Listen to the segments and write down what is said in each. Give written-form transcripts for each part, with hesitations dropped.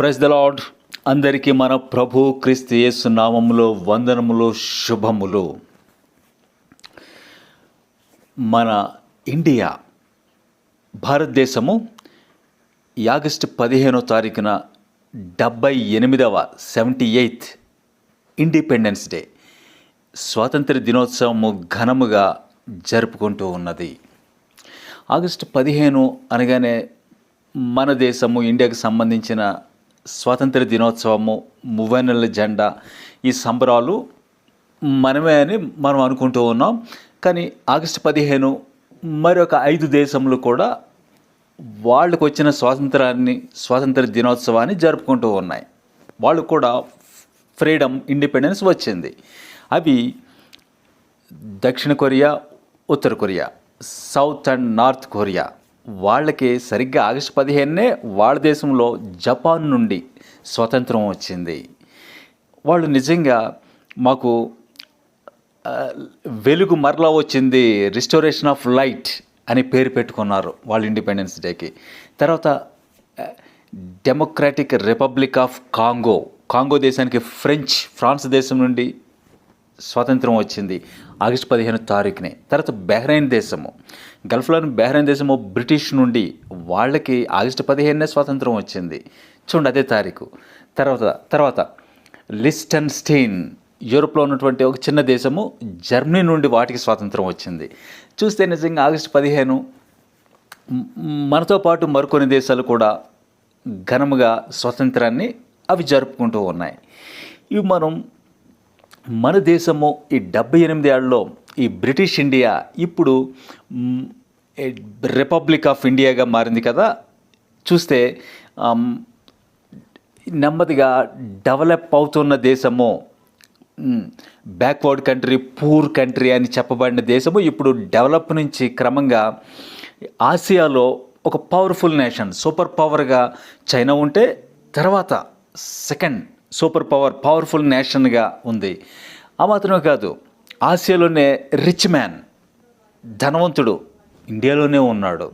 Praise the lord. అందరికీ మన ప్రభు క్రీస్తు యేసు నామములో వందనములు, శుభములు. మన ఇండియా, భారతదేశము ఆగస్టు 15వ తారీఖున 78th ఇండిపెండెన్స్ డే స్వాతంత్ర దినోత్సవము ఘనముగా జరుపుకుంటూ ఉన్నది. ఆగస్టు 15 అనగానే మన దేశము, ఇండియాకు సంబంధించిన స్వాతంత్ర దినోత్సవము, మువ్వన్నెల జెండా, ఈ సంబరాలు మనమే అని మనం అనుకుంటూ ఉన్నాం. కానీ ఆగస్టు 15 మరొక 5 దేశములు కూడా వాళ్ళకు వచ్చిన స్వాతంత్ర దినోత్సవాన్ని జరుపుకుంటూ ఉన్నాయి. వాళ్ళు కూడా ఫ్రీడమ్, ఇండిపెండెన్స్ వచ్చింది. అవి దక్షిణ కొరియా, ఉత్తర Korea, south and north Korea. వాళ్ళకి సరిగ్గా ఆగస్టు 15 వాళ్ళ దేశంలో జపాన్ నుండి స్వతంత్రం వచ్చింది. వాళ్ళు నిజంగా మాకు వెలుగు మరలా వచ్చింది, రిస్టోరేషన్ ఆఫ్ లైట్ అని పేరు పెట్టుకున్నారు వాళ్ళ ఇండిపెండెన్స్ డేకి. తర్వాత డెమోక్రాటిక్ రిపబ్లిక్ ఆఫ్ కాంగో దేశానికి ఫ్రాన్స్ దేశం నుండి స్వాతంత్రం వచ్చింది ఆగస్టు 15 తారీఖునే. తర్వాత బహ్రెయిన్ దేశము, గల్ఫ్లోని బహ్రెయిన్ దేశము బ్రిటిష్ నుండి వాళ్ళకి ఆగస్టు 15 స్వాతంత్రం వచ్చింది. చూడండి, అదే తారీఖు. తర్వాత లిస్టన్స్టైన్, యూరోప్లో ఉన్నటువంటి ఒక చిన్న దేశము, జర్మనీ నుండి వాటికి స్వాతంత్రం వచ్చింది. చూస్తే నిజంగా ఆగస్టు 15 మనతో పాటు మరికొన్ని దేశాలు కూడా ఘనముగా స్వాతంత్రాన్ని అవి జరుపుకుంటూ ఉన్నాయి. ఇవి మన దేశము ఈ 78 ఏళ్లలో ఈ బ్రిటిష్ ఇండియా ఇప్పుడు రిపబ్లిక్ ఆఫ్ ఇండియాగా మారింది కదా. చూస్తే నెమ్మదిగా డెవలప్ అవుతున్న దేశము, బ్యాక్వర్డ్ కంట్రీ, పూర్ కంట్రీ అని చెప్పబడిన దేశము ఇప్పుడు డెవలప్ నుంచి క్రమంగా ఆసియాలో ఒక పవర్ఫుల్ నేషన్, సూపర్ పవర్గా చైనా ఉంటే తర్వాత సెకండ్ పవర్ఫుల్ నేషన్గా ఉంది. ఆ మాత్రమే కాదు, ఆసియాలోనే రిచ్ మ్యాన్, ధనవంతుడు ఇండియాలోనే ఉన్నాడు.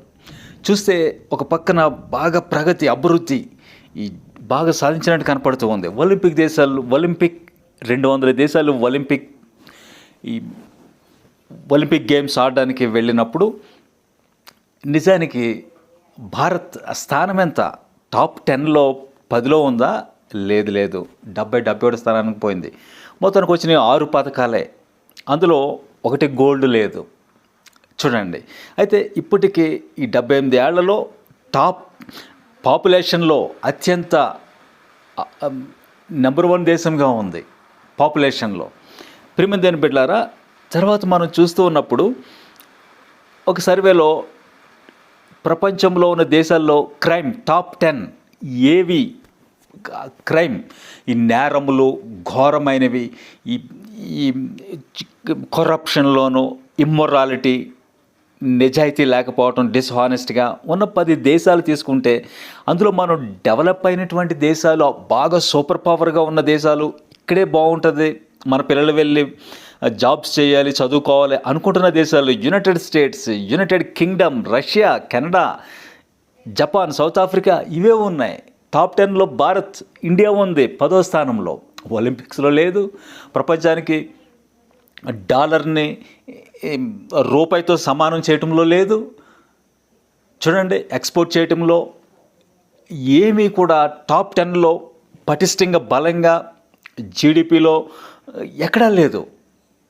చూస్తే ఒక పక్కన బాగా ప్రగతి, అభివృద్ధి ఈ బాగా సాధించినట్టు కనపడుతూ ఉంది. ఒలింపిక్ 200 దేశాలు ఒలింపిక్ గేమ్స్ ఆడడానికి వెళ్ళినప్పుడు నిజానికి భారత్ స్థానం ఎంత? టాప్ 10లో 10లో ఉందా? లేదు, 77 స్థానానికి పోయింది. మొత్తానికి వచ్చిన 6 పథకాలే, అందులో 1 గోల్డ్ లేదు. చూడండి, అయితే ఇప్పటికీ ఈ 78 ఏళ్లలో టాప్ పాపులేషన్లో అత్యంత నెంబర్ 1 దేశంగా ఉంది పాపులేషన్లో. ప్రియమైన బిడ్డలారా, తర్వాత మనం చూస్తూ ఉన్నప్పుడు ఒక సర్వేలో ప్రపంచంలో ఉన్న దేశాల్లో క్రైమ్ టాప్ 10 ఏవి క్రైమ్, ఈ నేరములు ఘోరమైనవి, ఈ కరప్షన్లోను, ఇమ్మొరాలిటీ, నిజాయితీ లేకపోవటం, డిస్హానెస్ట్గా ఉన్న 10 దేశాలు తీసుకుంటే అందులో మనం డెవలప్ అయినటువంటి దేశాలు, బాగా సూపర్ పవర్గా ఉన్న దేశాలు, ఇక్కడే బాగుంటుంది, మన పిల్లలు వెళ్ళి జాబ్స్ చేయాలి, చదువుకోవాలి అనుకుంటున్న దేశాలు United states, United Kingdom, Russia, Canada, Japan, south Africa ఇవే ఉన్నాయి. టాప్ 10లో భారత్, ఇండియా ఉంది 10వ స్థానంలో. ఒలింపిక్స్లో లేదు, ప్రపంచానికి డాలర్ని రూపాయితో సమానం చేయటంలో లేదు. చూడండి, ఎక్స్పోర్ట్ చేయటంలో ఏమీ కూడా టాప్ 10లో పటిష్టంగా, బలంగా, జీడిపిలో ఎక్కడా లేదు.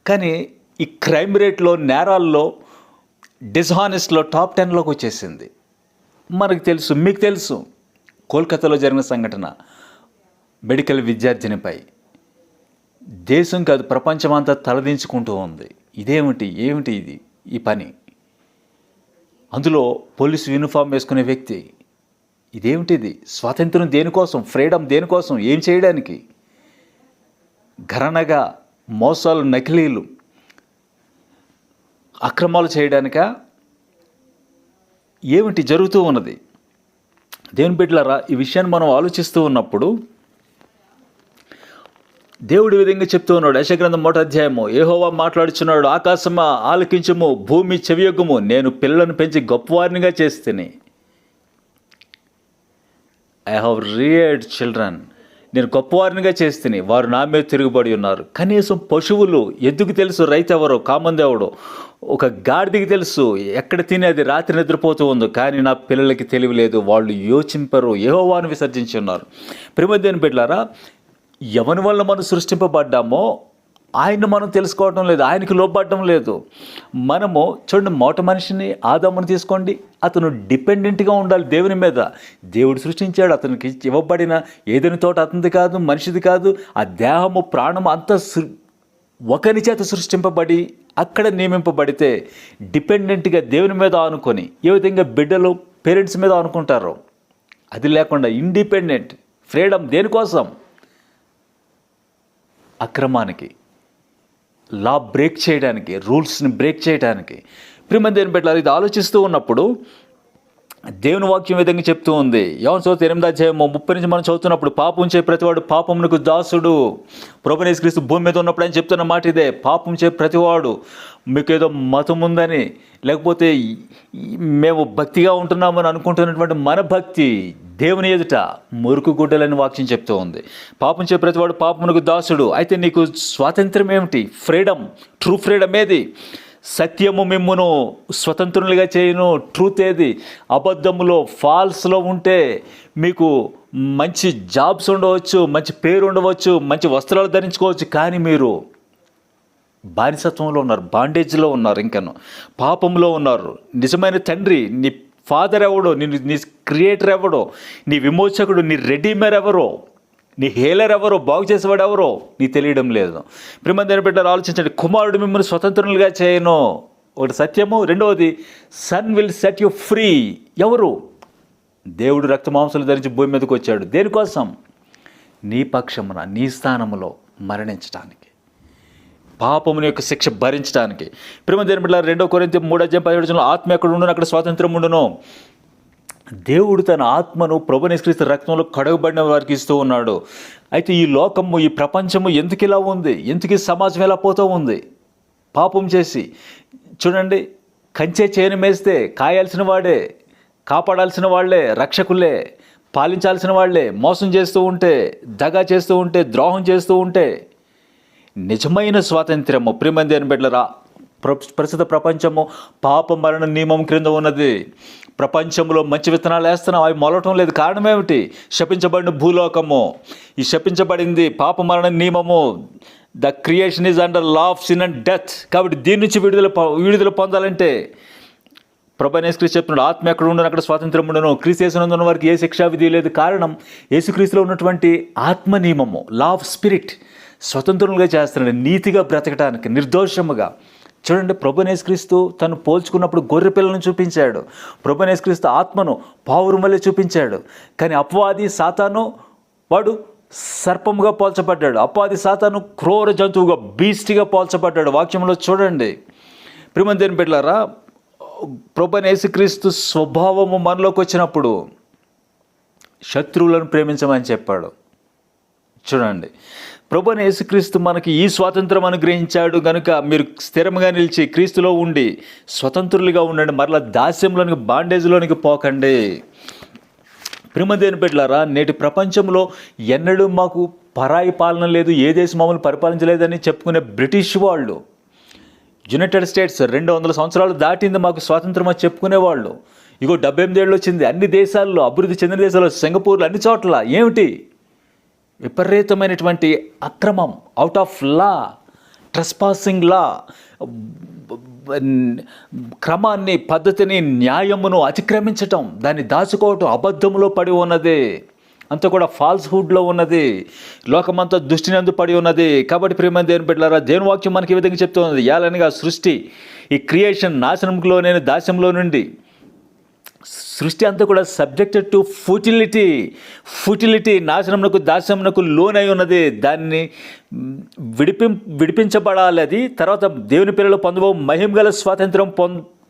కానీ ఈ క్రైమ్ రేట్లో, నేరాల్లో, డిస్హానెస్ట్లో టాప్ 10లోకి వచ్చేసింది. మనకు తెలుసు, మీకు తెలుసు, కోల్కతాలో జరిగిన సంఘటన, మెడికల్ విద్యార్థినిపై దేశం కాదు ప్రపంచమంతా తలదించుకుంటూ ఉంది. ఏమిటి ఇది ఈ పని? అందులో పోలీసు యూనిఫామ్ వేసుకునే వ్యక్తి, ఇదేమిటిది? స్వాతంత్రం దేనికోసం? ఫ్రీడమ్ దేనికోసం? ఏం చేయడానికి? ఘరణగా మోసాలు, నకిలీలు, అక్రమాలు చేయడానిక? ఏమిటి జరుగుతూ ఉన్నది? దేవుని బిడ్డలారా, ఈ విషయాన్ని మనం ఆలోచిస్తూ ఉన్నప్పుడు దేవుడు ఈ విధంగా చెప్తూ ఉన్నాడు. యెషయా గ్రంథం 1వ అధ్యాయము, యెహోవా మాట్లాడుచున్నాడు, ఆకాశమా ఆలకించుము, భూమి చెవియొగ్గుము, నేను పిల్లలను పెంచి గొప్పవారినిగా చేస్తేనే. ఐ హ్యావ్ రియర్డ్ చిల్డ్రన్, నేను గొప్పవారినిగా చేస్తేనే వారు నా మీద తిరుగుబడి ఉన్నారు. కనీసం పశువులు, ఎద్దుకు తెలుసు రైతు ఎవరో, కామందేవుడు, ఒక గాడిదకి తెలుసు ఎక్కడ తినేది రాత్రి నిద్రపోతూ ఉందో, కానీ నా పిల్లలకి తెలివి లేదు, వాళ్ళు యోచింపరు, యెహోవాను విసర్జించి ఉన్నారు. ప్రియమైన బిడ్డలారా, ఎవరి వల్ల మనం సృష్టింపబడ్డామో ఆయన్ని మనం తెలుసుకోవడం లేదు, ఆయనకి లోబడడం లేదు. మనము చూడండి, మోట మనిషిని ఆదాముని తీసుకోండి, అతను డిపెండెంట్గా ఉండాలి దేవుని మీద. దేవుడు సృష్టించాడు, అతనికి ఇవ్వబడిన ఏదైనా తోట అతనిది కాదు, మనిషిది కాదు. ఆ దేహము ప్రాణము అంతా ఒకరి చేత సృష్టింపబడి అక్కడ నియమింపబడితే డిపెండెంట్గా దేవుని మీద ఆనుకొని, ఏ విధంగా బిడ్డలు పేరెంట్స్ మీద ఆనుకుంటారో అది లేకుండా ఇండిపెండెంట్ ఫ్రీడమ్. దేనికోసం? అక్రమానికి, లా బ్రేక్ చేయడానికి, రూల్స్ని బ్రేక్ చేయడానికి. ప్రియమైన దేవుని బిడ్డలారా, ఇది ఆలోచిస్తూ ఉన్నప్పుడు దేవుని వాక్యం విధంగా చెప్తూ ఉంది. యోహాను సువార్త 8:30 నుంచి మనం చదువుతున్నప్పుడు, పాపం చే ప్రతివాడు పాపమునకు దాసుడు. ప్రభువైన యేసుక్రీస్తు భూమి మీద ఉన్నప్పుడు ఆయన చెప్తున్న మాట ఇదే. పాపం చే ప్రతివాడు, మీకు ఏదో మతం ఉందని, లేకపోతే మేము భక్తిగా ఉంటున్నామని అనుకుంటున్నటువంటి మన భక్తి దేవుని ఎదుట మురుకు గుడ్డలని వాక్యం చెప్తూ ఉంది. పాపం చే ప్రతివాడు పాపమునకు దాసుడు. అయితే నీకు స్వాతంత్రం ఏమిటి? ఫ్రీడమ్, ట్రూ ఫ్రీడమ్ ఏది? సత్యము మిమ్మును స్వతంత్రులుగా చేయను. ట్రూత్ ఏది? అబద్ధములో, ఫాల్స్లో ఉంటే మీకు మంచి జాబ్స్ ఉండవచ్చు, మంచి పేరు ఉండవచ్చు, మంచి వస్త్రాలు ధరించుకోవచ్చు, కానీ మీరు బానిసత్వంలో ఉన్నారు, బాండేజ్లో ఉన్నారు, ఇంకను పాపంలో ఉన్నారు. నిజమైన తండ్రి, నీ ఫాదర్ ఎవడో, నీ క్రియేటర్ ఎవడో, నీ విమోచకుడు, నీ రెడీమర్ ఎవరో, నీ హేలర్ ఎవరో, బాగు చేసేవాడు ఎవరో నీ తెలియడం లేదు. ప్రియమైన బిడ్డలు ఆలోచించండి. కుమారుడు మిమ్మల్ని స్వతంత్రులుగా చేయను, ఒకటి సత్యము. రెండవది, son will set you free. ఎవరు? దేవుడు రక్తమాంసాలు ధరించి భూమి మీదకి వచ్చాడు. దేనికోసం? నీ పక్షమున, నీ స్థానంలో మరణించడానికి, పాపముని యొక్క శిక్ష భరించడానికి. ప్రియమైన బిడ్డలారా, 2 కొరింథీ 3:17 ఆత్మ ఎక్కడ ఉండును అక్కడ స్వాతంత్రం ఉండును. దేవుడు తన ఆత్మను ప్రభువైన యేసుక్రీస్తు రక్తంలో కడగబడిన వారికి ఇస్తూ ఉన్నాడు. అయితే ఈ లోకము, ఈ ప్రపంచము ఎందుకు ఇలా ఉంది? ఎందుకు ఈ సమాజం ఎలా పోతూ ఉంది? పాపం చేసి చూడండి, కంచే చేను మేస్తే కాయాల్సిన వాడే, కాపాడాల్సిన వాళ్ళే, రక్షకులే, పాలించాల్సిన వాళ్ళే మోసం చేస్తూ ఉంటే, దగా చేస్తూ ఉంటే, ద్రోహం చేస్తూ ఉంటే, నిజమైన స్వాతంత్ర్యము ప్రియమైన దేవుని బిడ్డలారా, ప్రస్తుత ప్రపంచము పాప మరణ నియమం క్రింద ఉన్నది. ప్రపంచంలో మంచి విత్తనాలు వేస్తున్నాం, అవి మొలవటం లేదు. కారణం ఏమిటి? శపించబడిన భూలోకము. ఈ శపించబడింది పాప మరణ నియమము. The creation is under law of sin and death. కాబట్టి దీని నుంచి విడుదల పొందాలంటే ప్రభువైన యేసుక్రీస్తు చెప్తున్నాడు, ఆత్మ ఎక్కడ ఉండను అక్కడ స్వాతంత్రం ఉండను. క్రీస్తు యేసునందు ఉన్న వారికి ఏ శిక్షా విధి లేదు. కారణం, యేసుక్రీస్తులో ఉన్నటువంటి ఆత్మ నియమము, లా ఆఫ్ స్పిరిట్ స్వతంత్రులుగా చేస్తున్నాడు, నీతిగా బ్రతకడానికి, నిర్దోషముగా. చూడండి, ప్రభువైన యేసుక్రీస్తు తను పోల్చుకున్నప్పుడు గొర్రె పిల్లలను చూపించాడు. ప్రభువైన యేసుక్రీస్తు ఆత్మను పావురం వల్లే చూపించాడు. కానీ అపవాది సాతాను, వాడు సర్పముగా పోల్చబడ్డాడు. అపవాది సాతాను క్రూర జంతువుగా, బీస్ట్గా పోల్చబడ్డాడు. వాక్యంలో చూడండి. ప్రియమైన దేవుని బిడ్డలారా, ప్రభువైన యేసుక్రీస్తు స్వభావము మనలోకి వచ్చినప్పుడు శత్రువులను ప్రేమించమని చెప్పాడు. చూడండి, ప్రభువైన యేసుక్రీస్తు మనకి ఈ స్వాతంత్రం అనుగ్రహించాడు కనుక మీరు స్థిరంగా నిలిచి క్రీస్తులో ఉండి స్వతంత్రులుగా ఉండండి. మరలా దాస్యంలోనికి, బాండేజ్లోనికి పోకండి. ప్రియమైన దేవుని బిడ్డలారా, నేటి ప్రపంచంలో ఎన్నడూ మాకు పరాయి పాలన లేదు, ఏ దేశం మమ్మల్ని పరిపాలించలేదని చెప్పుకునే బ్రిటిష్ వాళ్ళు, యునైటెడ్ స్టేట్స్ 200 సంవత్సరాలు దాటింది మాకు స్వాతంత్రం అని చెప్పుకునేవాళ్ళు. ఇగో 78 ఏళ్ళు వచ్చింది. అన్ని దేశాల్లో, అభివృద్ధి చెందిన దేశాల్లో, సింగపూర్లో, అన్ని చోట్ల ఏమిటి? విపరీతమైనటువంటి అక్రమం, అవుట్ ఆఫ్ లా, ట్రెస్పాసింగ్ లా, క్రమాన్ని, పద్ధతిని, న్యాయమును అతిక్రమించటం, దాన్ని దాచుకోవటం, అబద్ధములో పడి ఉన్నది, అంతా కూడా ఫాల్స్హుడ్లో ఉన్నది. లోకమంతా దృష్టినందు పడి ఉన్నది. కాబట్టి ప్రియమైన దేవుని బిడ్డలారా, దేవుని వాక్యం మనకి ఈ విధంగా చెప్తూ ఉన్నది. ఏలనగా సృష్టి, ఈ క్రియేషన్ నాశనంలోనే, దాస్యంలో నుండి సృష్టి అంతా కూడా సబ్జెక్టెడ్ టు ఫుటిలిటీ, నాశనమునకు, దాస్యమునకు లోనై ఉన్నది. దాన్ని విడిపించబడాలి. అది తర్వాత దేవుని పిల్లలు పొందబో మహిమగల స్వాతంత్రం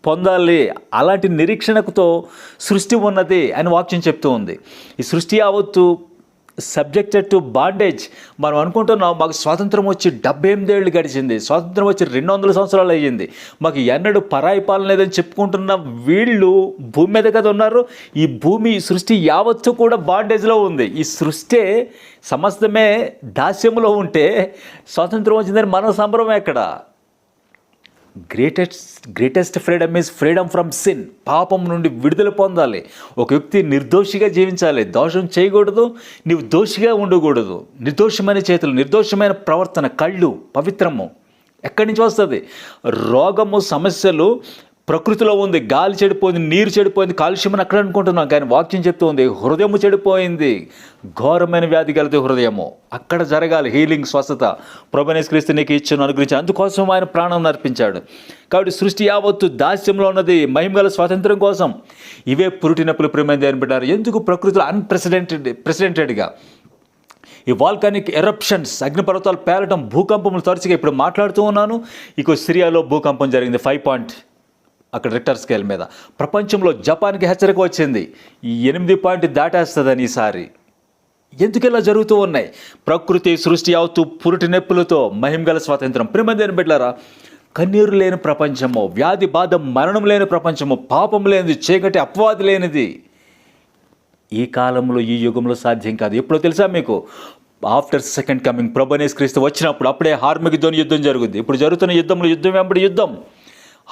పొందాలి. అలాంటి నిరీక్షణతో సృష్టి ఉన్నది అని వాక్యం చెప్తూ ఉంది. ఈ సృష్టి యావత్తు సబ్జెక్టెడ్ టు బాండేజ్. మనం అనుకుంటున్నాం మాకు స్వాతంత్రం వచ్చి 78 ఏళ్ళు గడిచింది, స్వాతంత్రం వచ్చి 200 సంవత్సరాలు అయ్యింది, మాకు ఎన్నడూ పరాయి పాలన లేదని చెప్పుకుంటున్న వీళ్ళు భూమి మీద కదా ఉన్నారు. ఈ భూమి సృష్టి యావత్తు కూడా బాండేజ్లో ఉంది. ఈ సృష్టి సమస్తమే దాస్యంలో ఉంటే స్వాతంత్రం వచ్చిందని మన సంబరం ఎక్కడ? Greatest freedom is freedom from sin. పాపం నుండి విడుదల పొందాలి. ఒక వ్యక్తి నిర్దోషిగా జీవించాలి, దోషం చేయకూడదు, నీవు దోషిగా ఉండకూడదు. నిర్దోషమైన చేతులు, నిర్దోషమైన ప్రవర్తన, కళ్ళు, పవిత్రము ఎక్కడి నుంచి వస్తుంది? రోగము, సమస్యలు ప్రకృతిలో ఉంది. గాలి చెడిపోయింది, నీరు చెడిపోయింది, కాలుష్యమని అక్కడ అనుకుంటున్నాం, కానీ వాక్యం చెప్తూ ఉంది హృదయము చెడిపోయింది, ఘోరమైన వ్యాధి కలదు హృదయము. అక్కడ జరగాలి హీలింగ్, స్వస్థత. ప్రభువైన యేసుక్రీస్తు నీకు ఇచ్చిన అనుగ్రహించి అందుకోసం ఆయన ప్రాణం అర్పించాడు. కాబట్టి సృష్టి యావత్తు దాస్యంలో ఉన్నది మహిమగల స్వాతంత్రం కోసం. ఇవే పురుటినప్పుడు ప్రేమ దేని పెట్టారు. ఎందుకు ప్రకృతిలో ప్రెసిడెంటెడ్గా ఈ వాల్కానిక్ ఎరప్షన్స్, అగ్నిపర్వతాలు పేలటం, భూకంపములు తరచుగా ఇప్పుడు మాట్లాడుతూ ఉన్నాను. ఇక సిరియాలో భూకంపం జరిగింది 5 అక్కడ రిక్టర్ స్కేల్ మీద. ప్రపంచంలో జపాన్కి హెచ్చరిక వచ్చింది, ఈ 8 దాటేస్తుందని ఈసారి. ఎందుకు ఇలా జరుగుతూ ఉన్నాయి? ప్రకృతి సృష్టి యావత్తు పురుటి నొప్పులతో మహిమగల స్వాతంత్రం. ప్రేమదేని బిడ్డలారా, కన్నీరు లేని ప్రపంచము, వ్యాధి బాధ మరణం లేని ప్రపంచము, పాపం లేనిది, చీకటి అపవాది లేనిది ఈ కాలంలో, ఈ యుగంలో సాధ్యం కాదు. ఎప్పుడో తెలుసా మీకు? ఆఫ్టర్ సెకండ్ కమింగ్, ప్రభువైన యేసుక్రీస్తు వచ్చినప్పుడు అప్పుడే హార్మగిద్దోను యుద్ధం జరుగుద్ది. ఇప్పుడు జరుగుతున్న యుద్ధంలో యుద్ధం వెంబడి యుద్ధం,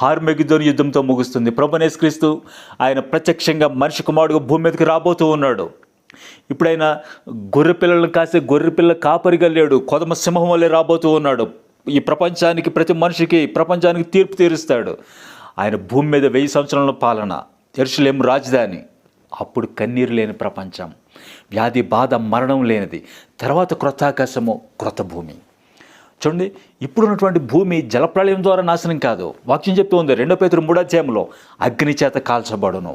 హార్మగిద్దోను యుద్ధంతో ముగుస్తుంది. ప్రభువైన యేసుక్రీస్తు ఆయన ప్రత్యక్షంగా మనిషి కుమారుడుగా భూమి మీదకి రాబోతూ ఉన్నాడు. ఇప్పుడైనా గొర్రె పిల్లలను కాసే గొర్రె పిల్ల కాపరిగా లేడు, కొదమ సింహం వల్లే రాబోతూ ఉన్నాడు. ఈ ప్రపంచానికి, ప్రతి మనిషికి, ప్రపంచానికి తీర్పు తీరుస్తాడు. ఆయన భూమి మీద 1000 సంవత్సరాల పాలన, యెరూషలేము రాజధాని. అప్పుడు కన్నీరు లేని ప్రపంచం, వ్యాధి బాధ మరణం లేనిది. తర్వాత క్రొత్త ఆకాశము, క్రొత్త భూమి. చూడండి, ఇప్పుడున్నటువంటి భూమి జలప్రళయం ద్వారా నాశనం కాదు. వాక్యం చెప్తూ ఉంది 2 పేతురు 3 అగ్ని చేత కాల్చబడును.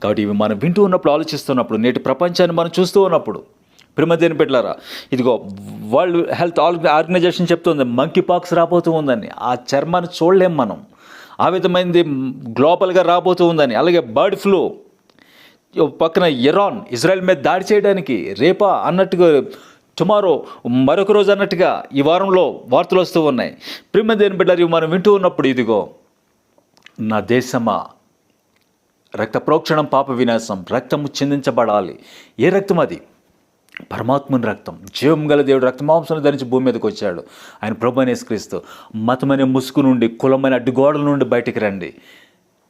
కాబట్టి ఇవి మనం వింటూ ఉన్నప్పుడు, ఆలోచిస్తున్నప్పుడు, నేటి ప్రపంచాన్ని మనం చూస్తూ ఉన్నప్పుడు, ప్రేమదేని బిడ్డలారా, ఇదిగో వరల్డ్ హెల్త్ ఆర్గనైజేషన్ చెప్తుంది మంకీ పాక్స్ రాబోతూ ఉందని. ఆ చర్మాన్ని చూడలేం మనం, ఆ విధమైనది గ్లోబల్గా రాబోతూ ఉందని. అలాగే బర్డ్ ఫ్లూ, పక్కన ఇరాన్ ఇజ్రాయెల్ మీద దాడి చేయడానికి రేపా అన్నట్టుగా, టుమారో మరొక రోజు అన్నట్టుగా ఈ వారంలో వార్తలు వస్తూ ఉన్నాయి. ప్రేమదేని బిడ్డలారా, మనం వింటూ ఉన్నప్పుడు, ఇదిగో నా దేశమా, రక్త ప్రోక్షణం పాప వినాశం, రక్తము చిందించబడాలి. ఏ రక్తం అది? పరమాత్మని రక్తం. జీవం గల దేవుడు రక్తమాంసం ధరించి భూమి మీదకి వచ్చాడు. ఆయన ప్రభువైన యేసుక్రీస్తు. మతమనే ముసుగు నుండి, కులమైన అడ్డుగోడల నుండి బయటికి రండి.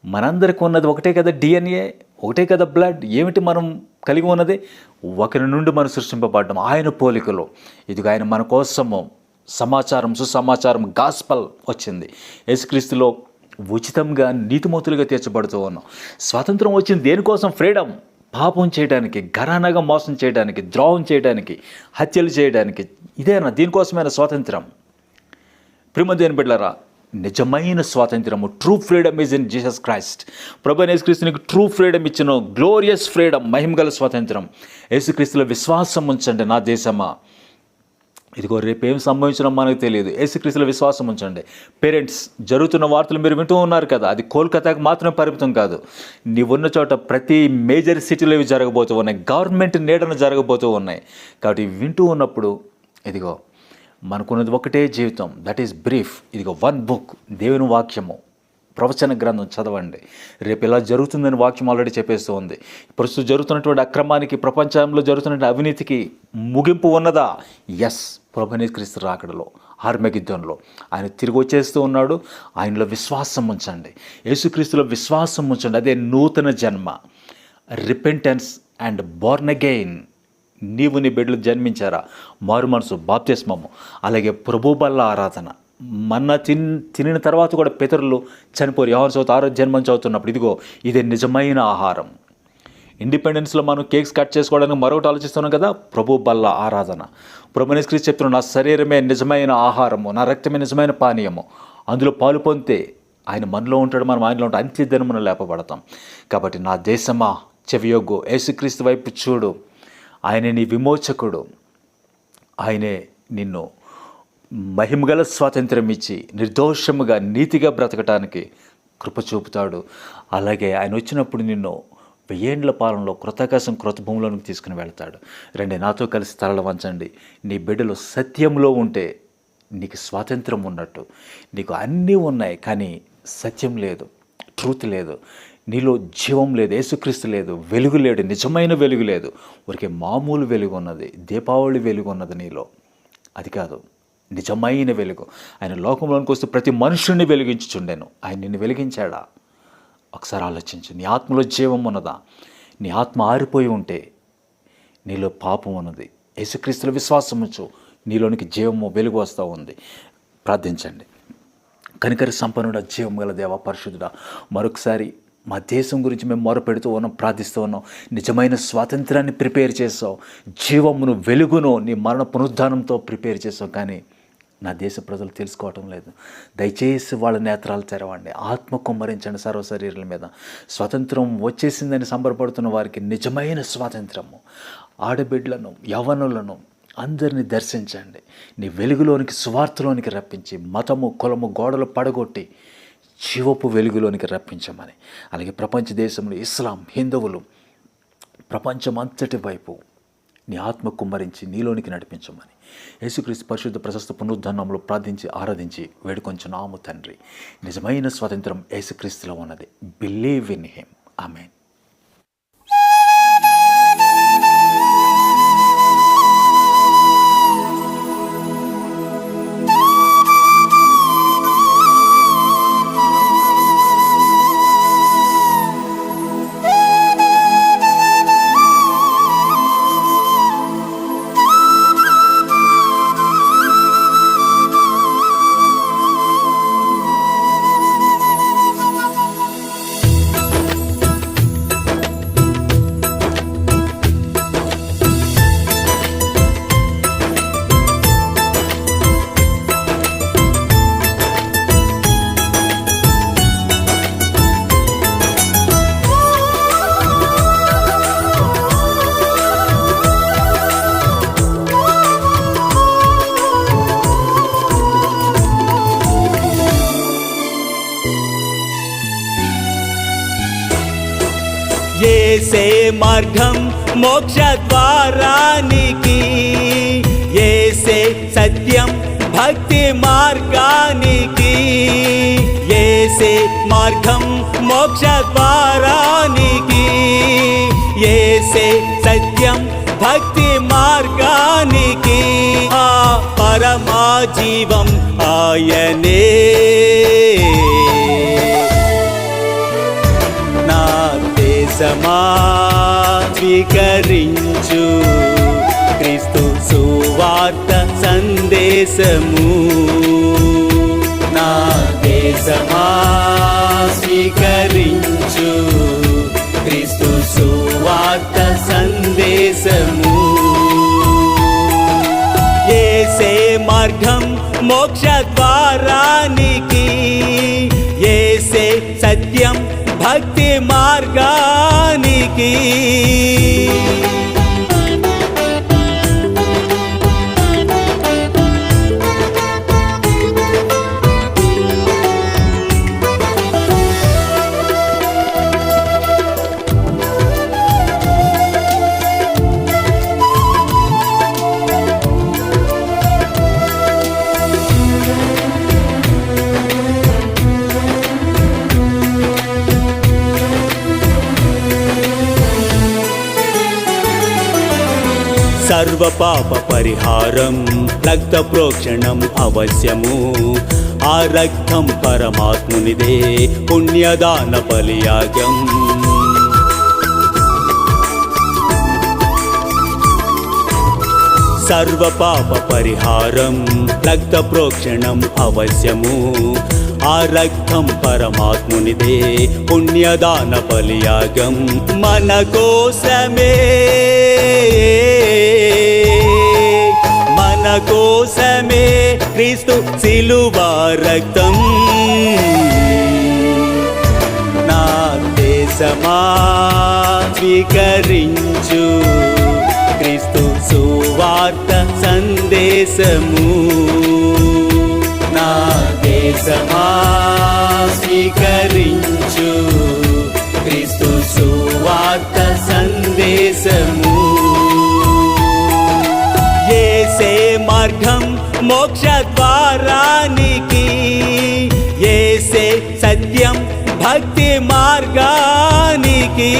మనందరికీ ఉన్నది ఒకటే కదా డిఎన్ఏ, ఒకటే కదా బ్లడ్. ఏమిటి మనం కలిగి ఉన్నది? ఒకరి నుండి మనం సృష్టింపబడ్డం, ఆయన పోలికలో. ఇదిగో ఆయన మన కోసము సమాచారం, సుసమాచారం, గాస్పల్ వచ్చింది. యేసుక్రీస్తులో ఉచితంగా నీతిమంతులుగా తీర్చబడుతూ ఉన్నాం. స్వాతంత్రం వచ్చింది దేనికోసం? ఫ్రీడమ్. పాపం చేయడానికి, ఘరానగా మోసం చేయడానికి, ద్రోహం చేయడానికి, హత్యలు చేయడానికి. ఇదేనా దీనికోసమైన స్వాతంత్రం? ప్రేమదేని బిడ్డలారా, నిజమైన స్వాతంత్రము, true freedom is in Jesus Christ. ప్రభువైన యేసుక్రీస్తునికి ట్రూ ఫ్రీడమ్ ఇచ్చిన గ్లోరియస్ ఫ్రీడమ్, మహిమగల స్వాతంత్రం. యేసుక్రీస్తులో విశ్వాసం ఉంచండి నా దేశమా. ఇదిగో రేపేం సంభవించడం మనకు తెలియదు. యేసుక్రీస్తులో విశ్వాసం ఉంచండి. పేరెంట్స్, జరుగుతున్న వార్తలు మీరు వింటూ ఉన్నారు కదా, అది కోల్కతాకు మాత్రమే పరిమితం కాదు. నీవున్న చోట ప్రతి మేజర్ సిటీలో ఇవి జరగబోతూ ఉన్నాయి, గవర్నమెంట్ నీడన జరగబోతూ ఉన్నాయి. కాబట్టి వింటూ ఉన్నప్పుడు, ఇదిగో మనకున్నది ఒకటే జీవితం, దట్ ఈస్ బ్రీఫ్. ఇదిగో 1 బుక్, దేవుని వాక్యము, ప్రవచన గ్రంథం చదవండి. రేపు ఇలా జరుగుతుందని వాక్యం ఆల్రెడీ చెప్పేస్తూ ఉంది. ప్రస్తుతం జరుగుతున్నటువంటి అక్రమానికి, ప్రపంచంలో జరుగుతున్న అవినీతికి ముగింపు ఉన్నదా? ఎస్. ప్రభువైన యేసుక్రీస్తు రాకడలో, ఆర్మగెద్దోనులో ఆయన తిరిగి వచ్చేస్తూ ఉన్నాడు. ఆయనలో విశ్వాసం ఉంచండి, యేసుక్రీస్తులో విశ్వాసం ఉంచండి. అదే నూతన జన్మ, రిపెంటెన్స్ అండ్ బోర్న్ అగైన్. నీవు నీ బిడ్డలు జన్మించారా? మారు మనసు, బాప్తిస్మము, అలాగే ప్రభు బల్ల ఆరాధన. మన్నా తినిన తర్వాత కూడా పితరులు చనిపోరు. యోహాను సువార్త 6వ అధ్యాయం చదువుతున్నప్పుడు, ఇదిగో ఇదే నిజమైన ఆహారం. ఇండిపెండెన్స్లో మనం కేక్స్ కట్ చేసుకోవడానికి మరొకటి ఆలోచిస్తున్నాం కదా, ప్రభు బల్ల ఆరాధన. ప్రభువైన యేసుక్రీస్తు చెప్తున్నాడు, నా శరీరమే నిజమైన ఆహారము, నా రక్తమే నిజమైన పానీయము. అందులో పాలు పొందితే ఆయన మనలో ఉంటాడు, మనం ఆయనలో ఉంటాం, అంత్యదినమున లేపబడతాం. కాబట్టి నా దేశమా చెవియొగ్గు, యేసుక్రీస్తు వైపు చూడు. ఆయనే నీ విమోచకుడు. ఆయనే నిన్ను మహిమగల స్వాతంత్రం ఇచ్చి నిర్దోషముగా నీతిగా బ్రతకటానికి కృప చూపుతాడు. అలాగే ఆయన వచ్చినప్పుడు నిన్ను వెయ్యేండ్ల పాలనలో కృతాకాశం కృత భూమిలోనికి తీసుకుని వెళ్తాడు. రండి నాతో కలిసి తలలు వంచండి. నీ బిడ్డలు సత్యంలో ఉంటే నీకు స్వాతంత్రం ఉన్నట్టు. నీకు అన్నీ ఉన్నాయి కానీ సత్యం లేదు, ట్రూత్ లేదు, నీలో జీవం లేదు, యేసుక్రీస్తు లేదు, వెలుగు లేడు, నిజమైన వెలుగు లేదు. ఊరికే మామూలు వెలుగు ఉన్నది, దీపావళి వెలుగు ఉన్నది నీలో. అది కాదు నిజమైన వెలుగు. ఆయన లోకంలోనికి వస్తే ప్రతి మనుషుల్ని వెలిగించుచుండెను. ఆయన నిన్ను వెలిగించాడా? ఒకసారి ఆలోచించు. నీ ఆత్మలో జీవం ఉన్నదా? నీ ఆత్మ ఆరిపోయి ఉంటే నీలో పాపం ఉన్నది. యేసుక్రీస్తులో విశ్వాసం ఉంచు, నీలోనికి జీవము వెలుగు వస్తూ ఉంది. ప్రార్థించండి. కనికర సంపన్నుడ, జీవం గల దేవ, పరిశుద్ధుడా, మరొకసారి మా దేశం గురించి మేము మొరపెడుతూ ఉన్నాం, ప్రార్థిస్తూ ఉన్నాం. నిజమైన స్వాతంత్రాన్ని ప్రిపేర్ చేసావు, జీవమును వెలుగును నీ మరణ పునరుద్ధానంతో ప్రిపేర్ చేసావు. కానీ నా దేశ ప్రజలు తెలుసుకోవటం లేదు. దయచేసి వాళ్ళ నేత్రాలు తెరవండి, ఆత్మ కుమ్మరించండి సర్వ శరీరాల మీద. స్వాతంత్రం వచ్చేసిందని సంబరపడుతున్న వారికి నిజమైన స్వాతంత్రము, ఆడబిడ్డలను, యవ్వనులను అందరినీ దర్శించండి. నీ వెలుగులోనికి, సువార్తలోనికి రప్పించి, మతము కులము గోడలు పడగొట్టి జీవపు వెలుగులోనికి రప్పించమని, అలాగే ప్రపంచ దేశంలో ఇస్లాం, హిందువులు ప్రపంచం అంతటి వైపు నీ ఆత్మ కుమ్మరించి నీలోనికి నడిపించమని యేసుక్రీస్తు పరిశుద్ధ ప్రశస్త పునరుద్ధరణంలో ప్రార్థించి ఆరాధించి వేడుకొంచున్నాము తండ్రి. నిజమైన స్వాతంత్రం యేసుక్రీస్తులో ఉన్నది. Believe in him. ఆమేన్. యేసే మార్గం మోక్ష ద్వారానికి, యేసే సత్యం భక్తి మార్గానికి. యేసే మార్గం మోక్ష ద్వారానికి, యేసే సత్యం భక్తి మార్గానికి. ఆ పరమా జీవం ఆయనే. స్వీకరించు క్రీస్తు సువార్త సందేశము. నా దేశమా స్వీకరించు క్రీస్తు సువార్త సందేశము. యేసే మార్గం మోక్ష ద్వారానికి, యేసే సత్యం భక్తి మార్గానికి. సర్వ పాప పరిహారం, రక్త ప్రోక్షణం అవశ్యము. ఆ రక్తం పరమాత్మునిదే, పుణ్యదాన బలియాగం. సర్వ పాప పరిహారం, రక్త ప్రోక్షణం అవశ్యము. ఆ రక్తం పరమాత్మునిదే, పుణ్యదాన బలియాగం. మన కోసమే, మన కోసమే క్రీస్తు శిలువ రక్తం. నా దేశమా స్వీకరించు క్రీస్తు సువార్త సందేశము. నా దేశమా స్వీకరించు క్రీస్తు సువార్త సందేశము. యేసే మార్గం మోక్ష ద్వారానికి, యేసే సత్యం భక్తి మార్గానికి.